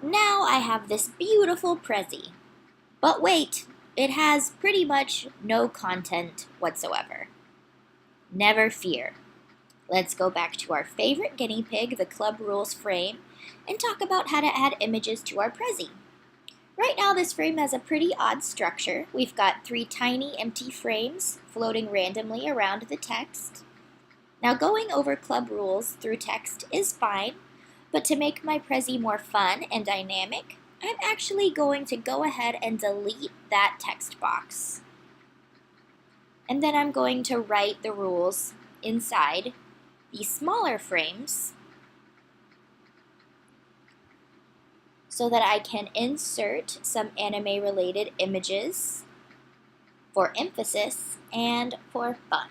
Now I have this beautiful Prezi. But wait, it has pretty much no content whatsoever. Never fear. Let's go back to our favorite guinea pig, the Club Rules frame, and talk about how to add images to our Prezi. Right now, this frame has a pretty odd structure. We've got 3 tiny empty frames floating randomly around the text. Now, going over club rules through text is fine, but to make my Prezi more fun and dynamic, I'm actually going to go ahead and delete that text box. And then I'm going to write the rules inside these smaller frames so that I can insert some anime-related images for emphasis and for fun.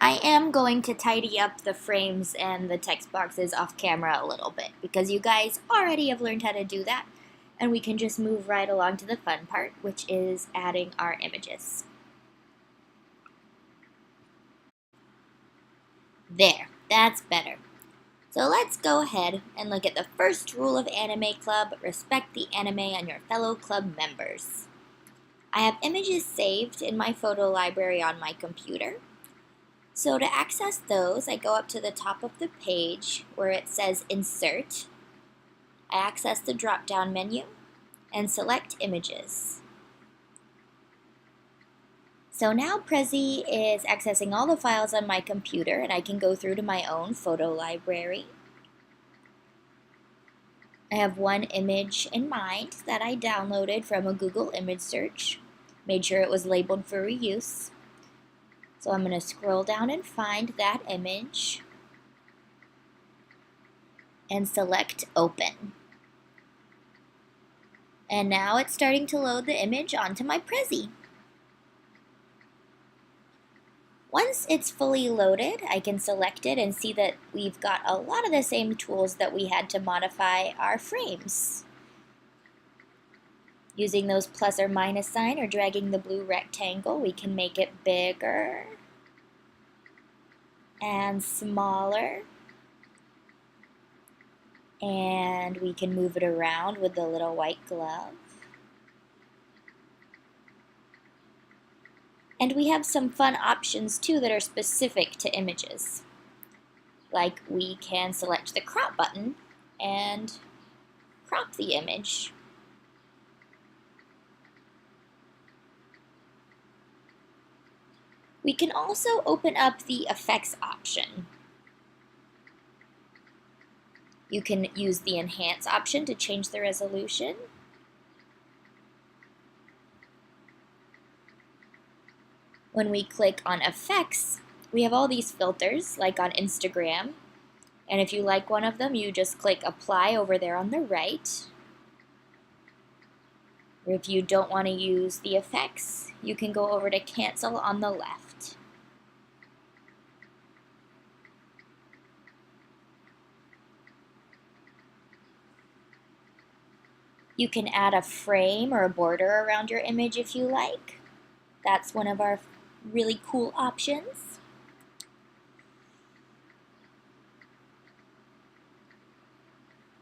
I am going to tidy up the frames and the text boxes off camera a little bit because you guys already have learned how to do that, and we can just move right along to the fun part, which is adding our images. There, that's better. So let's go ahead and look at the first rule of Anime Club: respect the anime and your fellow club members. I have images saved in my photo library on my computer. So to access those, I go up to the top of the page where it says Insert. I access the drop-down menu and select Images. So now Prezi is accessing all the files on my computer, and I can go through to my own photo library. I have one image in mind that I downloaded from a Google image search. Made sure it was labeled for reuse. So I'm going to scroll down and find that image and select Open. And now it's starting to load the image onto my Prezi. Once it's fully loaded, I can select it and see that we've got a lot of the same tools that we had to modify our frames. Using those plus or minus sign or dragging the blue rectangle, we can make it bigger and smaller. And we can move it around with the little white glove. And we have some fun options too that are specific to images. Like we can select the crop button and crop the image. We can also open up the effects option. You can use the enhance option to change the resolution. When we click on effects, we have all these filters like on Instagram. And if you like one of them, you just click apply over there on the right. Or if you don't want to use the effects, you can go over to cancel on the left. You can add a frame or a border around your image if you like. That's one of our really cool options.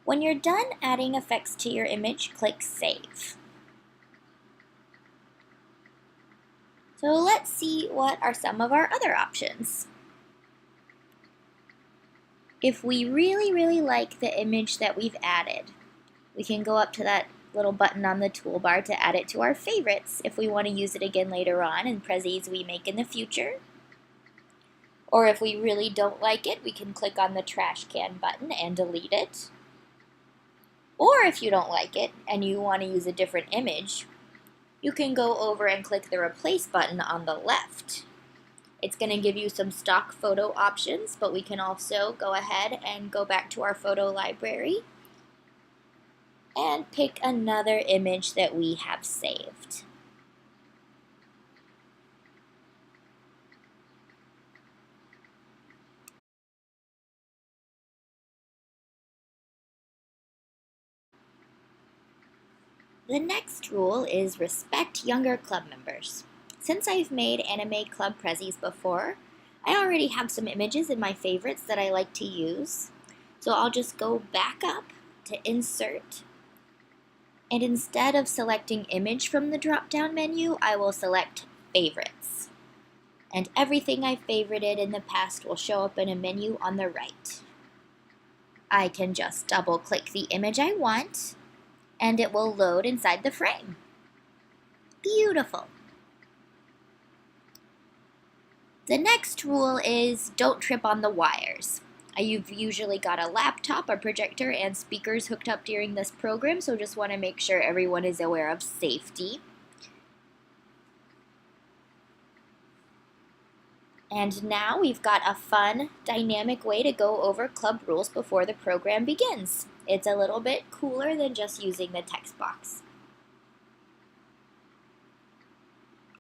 When you're done adding effects to your image, click Save. So let's see what are some of our other options. If we really like the image that we've added, we can go up to that little button on the toolbar to add it to our favorites if we want to use it again later on in Prezis we make in the future. Or if we really don't like it, we can click on the trash can button and delete it. Or if you don't like it and you want to use a different image, you can go over and click the replace button on the left. It's going to give you some stock photo options, but we can also go ahead and go back to our photo library and pick another image that we have saved. The next rule is respect younger club members. Since I've made anime club prezis before, I already have some images in my favorites that I like to use. So I'll just go back up to insert. And instead of selecting image from the drop-down menu, I will select favorites. And everything I favorited in the past will show up in a menu on the right. I can just double-click the image I want, and it will load inside the frame. Beautiful. The next rule is don't trip on the wires. You've usually got a laptop, a projector, and speakers hooked up during this program, so just want to make sure everyone is aware of safety. And now we've got a fun, dynamic way to go over club rules before the program begins. It's a little bit cooler than just using the text box.